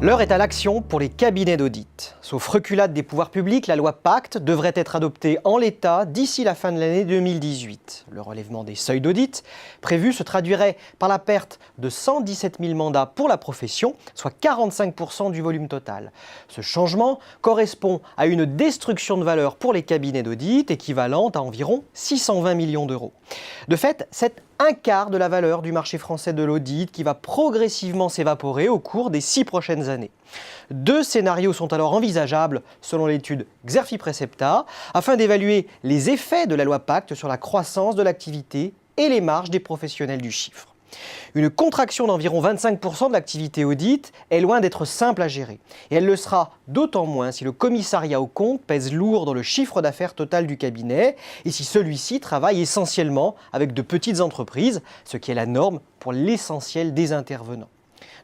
L'heure est à l'action pour les cabinets d'audit. Sauf reculade des pouvoirs publics, la loi Pacte devrait être adoptée en l'état d'ici la fin de l'année 2018. Le relèvement des seuils d'audit prévu se traduirait par la perte de 117 000 mandats pour la profession, soit 45% du volume total. Ce changement correspond à une destruction de valeur pour les cabinets d'audit équivalente à environ 620 millions d'euros. De fait, c'est un quart de la valeur du marché français de l'audit qui va progressivement s'évaporer au cours des 6 prochaines années. Deux scénarios sont alors envisageables selon l'étude Xerfi Precepta afin d'évaluer les effets de la loi Pacte sur la croissance de l'activité et les marges des professionnels du chiffre. Une contraction d'environ 25% de l'activité audit est loin d'être simple à gérer. Et elle le sera d'autant moins si le commissariat aux comptes pèse lourd dans le chiffre d'affaires total du cabinet et si celui-ci travaille essentiellement avec de petites entreprises, ce qui est la norme pour l'essentiel des intervenants.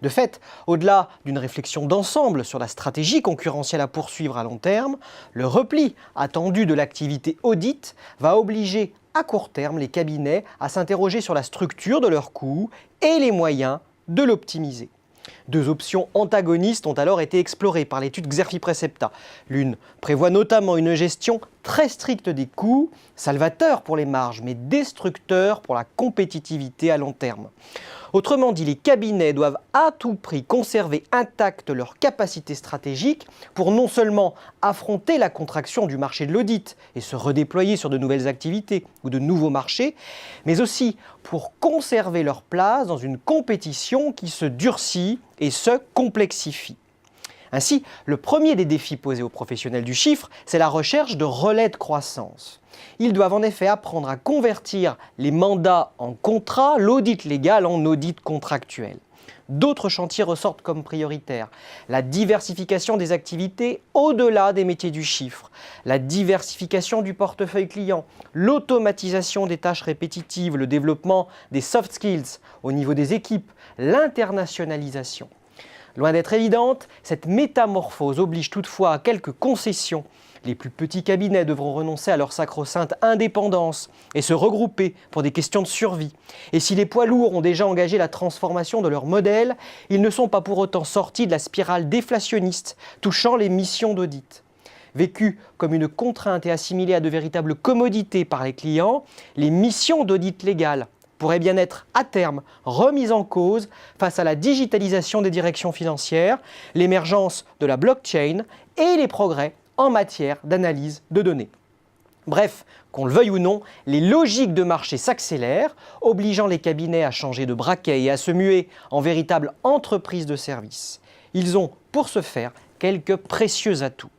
De fait, au-delà d'une réflexion d'ensemble sur la stratégie concurrentielle à poursuivre à long terme, le repli attendu de l'activité audit va obliger à court terme les cabinets à s'interroger sur la structure de leurs coûts et les moyens de l'optimiser. Deux options antagonistes ont alors été explorées par l'étude Xerfi Precepta. L'une prévoit notamment une gestion très stricte des coûts, salvateur pour les marges mais destructeur pour la compétitivité à long terme. Autrement dit, les cabinets doivent à tout prix conserver intacte leur capacité stratégique pour non seulement affronter la contraction du marché de l'audit et se redéployer sur de nouvelles activités ou de nouveaux marchés, mais aussi pour conserver leur place dans une compétition qui se durcit et se complexifie. Ainsi, le premier des défis posés aux professionnels du chiffre, c'est la recherche de relais de croissance. Ils doivent en effet apprendre à convertir les mandats en contrats, l'audit légal en audit contractuel. D'autres chantiers ressortent comme prioritaires. La diversification des activités au-delà des métiers du chiffre, la diversification du portefeuille client, l'automatisation des tâches répétitives, le développement des soft skills au niveau des équipes, l'internationalisation. Loin d'être évidente, cette métamorphose oblige toutefois à quelques concessions. Les plus petits cabinets devront renoncer à leur sacro-sainte indépendance et se regrouper pour des questions de survie. Et si les poids lourds ont déjà engagé la transformation de leur modèle, ils ne sont pas pour autant sortis de la spirale déflationniste touchant les missions d'audit. Vécues comme une contrainte et assimilées à de véritables commodités par les clients, les missions d'audit légal pourrait bien être à terme remise en cause face à la digitalisation des directions financières, l'émergence de la blockchain et les progrès en matière d'analyse de données. Bref, qu'on le veuille ou non, les logiques de marché s'accélèrent, obligeant les cabinets à changer de braquet et à se muer en véritables entreprises de services. Ils ont, pour ce faire, quelques précieux atouts.